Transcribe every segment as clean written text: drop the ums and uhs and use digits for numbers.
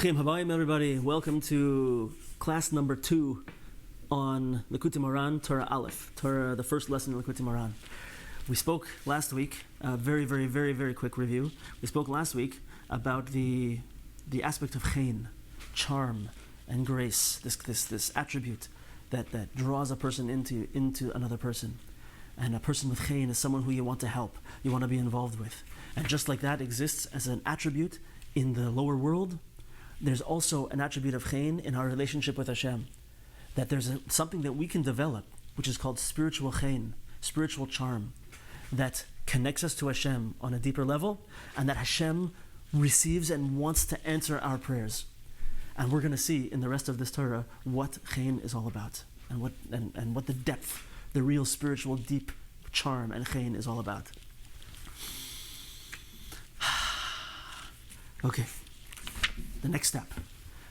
Bruchim habayim, everybody. Welcome to class number 2 on Likutei Moharan, Torah Aleph, Torah, the first lesson in Likutei Moharan. We spoke last week, very quick review. We spoke last week about the aspect of chen, charm and grace, this attribute that draws a person into another person. And a person with chen is someone who you want to help, you want to be involved with. And just like that exists as an attribute in the lower world, there's also an attribute of chen in our relationship with Hashem. That there's something that we can develop, which is called spiritual chen, spiritual charm, that connects us to Hashem on a deeper level, and that Hashem receives and wants to answer our prayers. And we're going to see in the rest of this Torah what chen is all about, and what the depth, the real spiritual deep charm and chen is all about. Okay, the next step.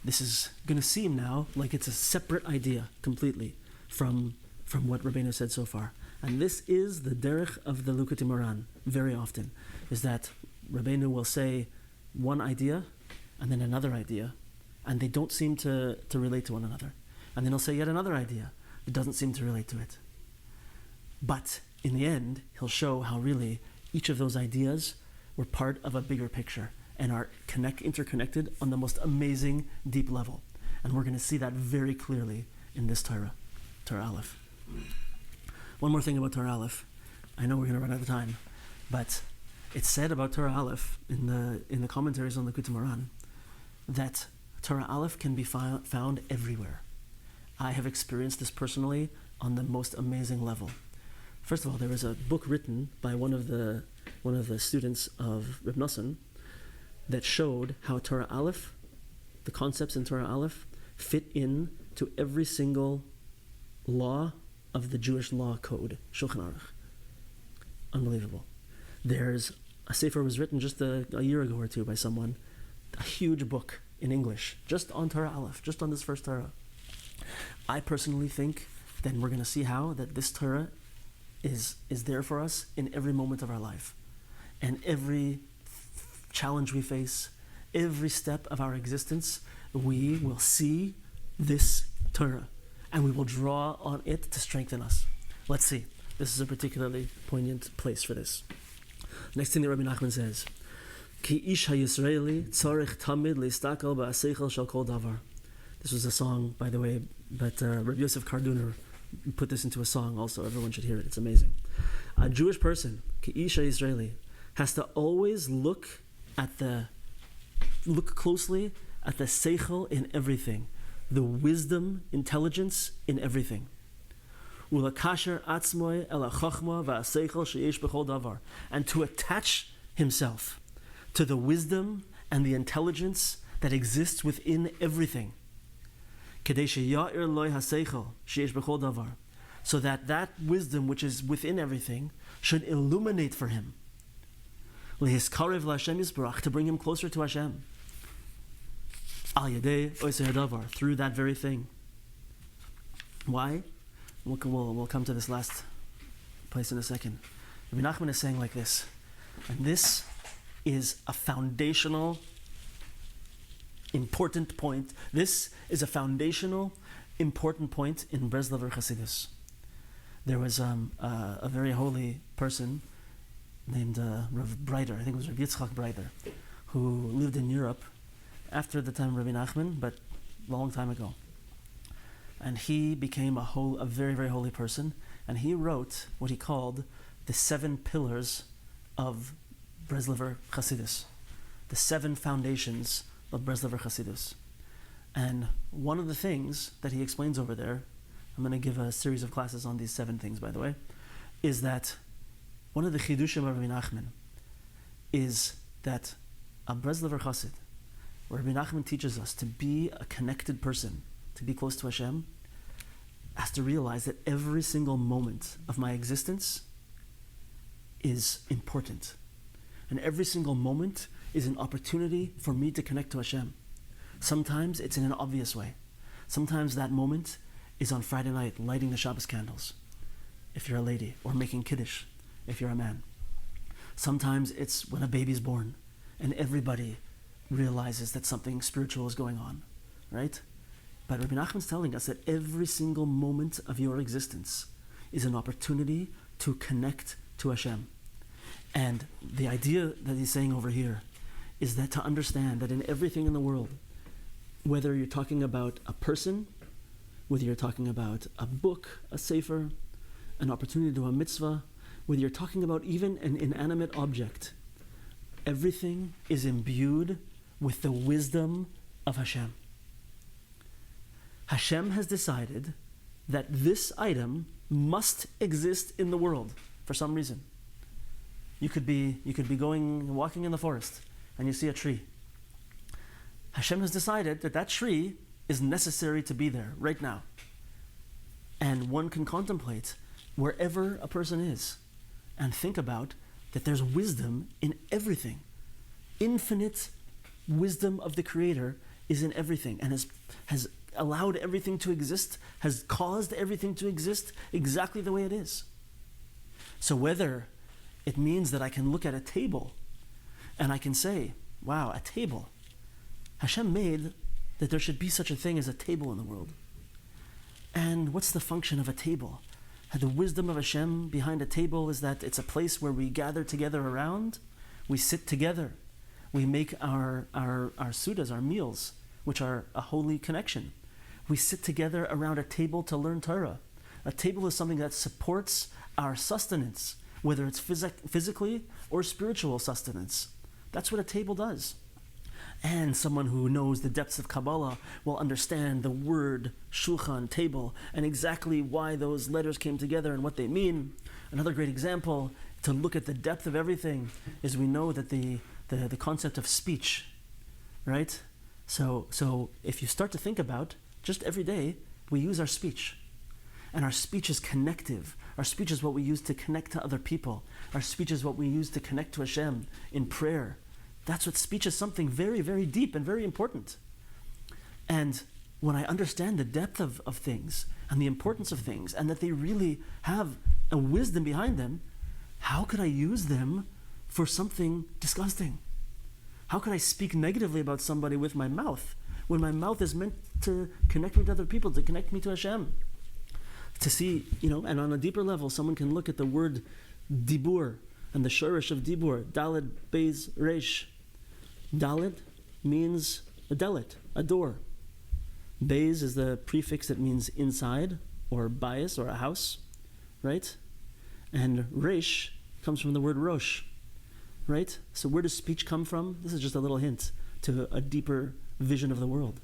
This is going to seem now like it's a separate idea completely from what Rabbeinu said so far. And this is the Darracq of the Likutei Moharan very often, is that Rabbeinu will say one idea and then another idea, and they don't seem to relate to one another. And then he'll say yet another idea. It doesn't seem to relate to it. But in the end, he'll show how really each of those ideas were part of a bigger picture and are interconnected on the most amazing, deep level. And we're going to see that very clearly in this Torah Aleph. One more thing about Torah Aleph. I know we're going to run out of time, but it's said about Torah Aleph in the commentaries on the Likutei Moharan that Torah Aleph can be found everywhere. I have experienced this personally on the most amazing level. First of all, there was a book written by one of the students of Reb Nosson that showed how Torah Aleph, the concepts in Torah Aleph, fit in to every single law of the Jewish law code, Shulchan Aruch. Unbelievable. There's a sefer was written just a year ago or two by someone, a huge book in English, just on Torah Aleph, just on this first Torah. I personally think that we're going to see how that this Torah is there for us in every moment of our life. And every challenge we face, every step of our existence, we will see this Torah and we will draw on it to strengthen us. Let's see. This is a particularly poignant place for this. Next thing that Rabbi Nachman says, Ki ish ha-Yisraeli tzarich tamid leistakal ba'aseichel shel kol davar. This was a song, by the way, but Rabbi Yosef Karduner put this into a song also. Everyone should hear it. It's amazing. A Jewish person, Ki ish ha-Yisraeli, has to always look closely at the seichel in everything, the wisdom, intelligence in everything. Ulakasher atzmoi el hachachma va'aseichel sheyesh b'chol davar, and to attach himself to the wisdom and the intelligence that exists within everything. Kedei sheya'ir loy haseichel sheyesh b'chol davar, so that wisdom which is within everything should illuminate for him. Lehiskarev LaHashem Yisbarach, to bring him closer to Hashem. Al Yadei Oisei Hadavar, through that very thing. Why? We'll come to this last place in a second. Rabbi Nachman is saying like this, and this is a foundational, important point. This is a foundational, important point in Breslov or Chassidus. There was a very holy person named Rav Breiter, I think it was Rav Yitzchak Breiter, who lived in Europe after the time of Rabbi Nachman, but a long time ago. And he became a very, very holy person, and he wrote what he called the 7 pillars of Breslover Chassidus, the 7 foundations of Breslover Chassidus. And one of the things that he explains over there, I'm going to give a series of classes on these 7 things, by the way, is that one of the chidushim of Rabbi Nachman is that a Breslover Chassid, where Rabbi Nachman teaches us to be a connected person, to be close to Hashem, has to realize that every single moment of my existence is important. And every single moment is an opportunity for me to connect to Hashem. Sometimes it's in an obvious way. Sometimes that moment is on Friday night, lighting the Shabbos candles, if you're a lady, or making Kiddush, if you're a man. Sometimes it's when a baby's born, and everybody realizes that something spiritual is going on, right? But Rabbi Nachman's telling us that every single moment of your existence is an opportunity to connect to Hashem. And the idea that he's saying over here is that to understand that in everything in the world, whether you're talking about a person, whether you're talking about a book, a sefer, an opportunity to do a mitzvah, whether you're talking about even an inanimate object, everything is imbued with the wisdom of Hashem. Hashem has decided that this item must exist in the world for some reason. You could be walking in the forest and you see a tree. Hashem has decided that that tree is necessary to be there right now. And one can contemplate wherever a person is and think about that there's wisdom in everything. Infinite wisdom of the Creator is in everything and has allowed everything to exist, has caused everything to exist exactly the way it is. So whether it means that I can look at a table and I can say, wow, a table. Hashem made that there should be such a thing as a table in the world. And what's the function of a table? The wisdom of Hashem behind a table is that it's a place where we gather together around, we sit together, we make our sudas, our meals, which are a holy connection. We sit together around a table to learn Torah. A table is something that supports our sustenance, whether it's physically or spiritual sustenance. That's what a table does. And someone who knows the depths of Kabbalah will understand the word shulchan, table, and exactly why those letters came together and what they mean. Another great example to look at the depth of everything is we know that the concept of speech, right? So if you start to think about, just every day, we use our speech. And our speech is connective. Our speech is what we use to connect to other people. Our speech is what we use to connect to Hashem in prayer. That's what speech is, something very, very deep and very important. And when I understand the depth of things and the importance of things and that they really have a wisdom behind them, how could I use them for something disgusting? How could I speak negatively about somebody with my mouth when my mouth is meant to connect me to other people, to connect me to Hashem? To see, and on a deeper level, someone can look at the word dibur and the shorish of dibur, daled, beis, resh. Daled means a delet, a door. Beis is the prefix that means inside, or bias, or a house, right? And resh comes from the word rosh, right? So where does speech come from? This is just a little hint to a deeper vision of the world.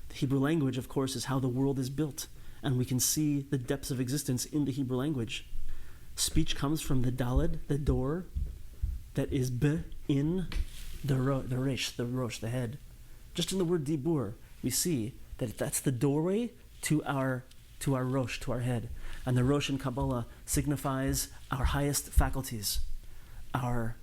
The Hebrew language, of course, is how the world is built, and we can see the depths of existence in the Hebrew language. Speech comes from the daled, the door, that is in the resh, the rosh, the head. Just in the word dibur, we see that that's the doorway to our rosh, to our head. And the rosh in Kabbalah signifies our highest faculties, our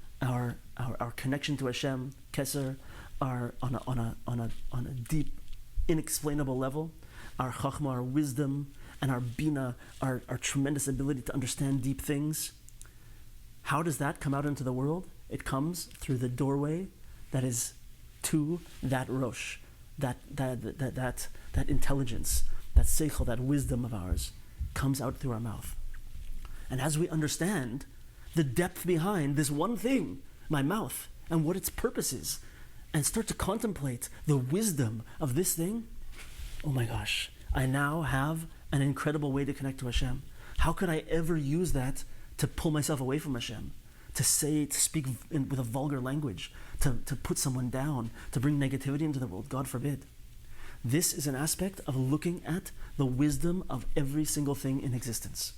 connection to Hashem, Keser, on a deep, inexplainable level, our chachma, our wisdom, and our bina, our tremendous ability to understand deep things. How does that come out into the world? It comes through the doorway that is to that rosh, that intelligence, that seichel, that wisdom of ours, comes out through our mouth. And as we understand the depth behind this one thing, my mouth, and what its purpose is, and start to contemplate the wisdom of this thing, oh my gosh, I now have an incredible way to connect to Hashem. How could I ever use that to pull myself away from Hashem? To speak with a vulgar language, to put someone down, to bring negativity into the world, God forbid. This is an aspect of looking at the wisdom of every single thing in existence,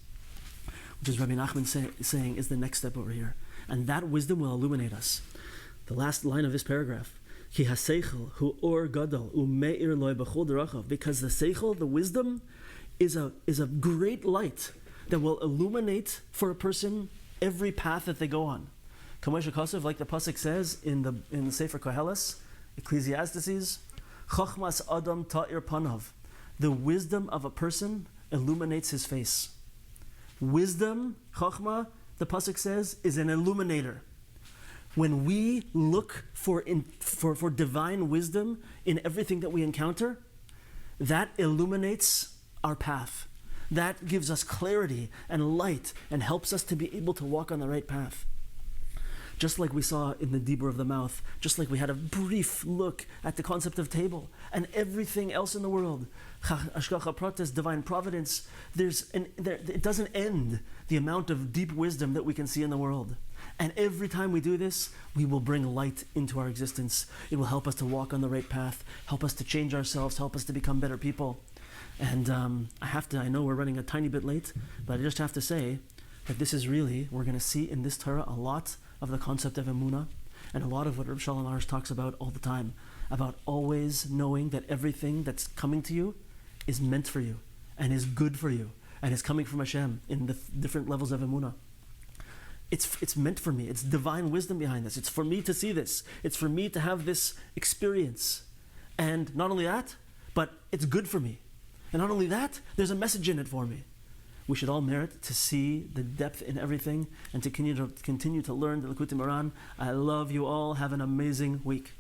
which is Rabbi Nachman saying is the next step over here. And that wisdom will illuminate us. The last line of this paragraph, Ki ha-seichel hu or gadol u'meir loy b'chol derachav, because the seichel, the wisdom, is a great light that will illuminate for a person every path that they go on. Kaisha Kosev, like the pasuk says in the Sefer Koheles, Ecclesiastes, Chochmas Adam Ta'ir Panav. The wisdom of a person illuminates his face. Wisdom, Chochma, the pasuk says, is an illuminator. when we look for divine wisdom in everything that we encounter, that illuminates our path. That gives us clarity and light and helps us to be able to walk on the right path. Just like we saw in the Dibur of the mouth, just like we had a brief look at the concept of table and everything else in the world, Hashgacha Pratis, divine providence, it doesn't end the amount of deep wisdom that we can see in the world. And every time we do this, we will bring light into our existence. It will help us to walk on the right path, help us to change ourselves, help us to become better people. And I know we're running a tiny bit late, but I just have to say that this is really, we're going to see in this Torah a lot of the concept of emunah, and a lot of what Reb Shalom Arush talks about all the time, about always knowing that everything that's coming to you is meant for you, and is good for you, and is coming from Hashem in the different levels of emunah. It's meant for me. It's divine wisdom behind this. It's for me to see this. It's for me to have this experience. And not only that, but it's good for me. And not only that, there's a message in it for me. We should all merit to see the depth in everything and to continue to learn the Likutei Moharan. I love you all. Have an amazing week.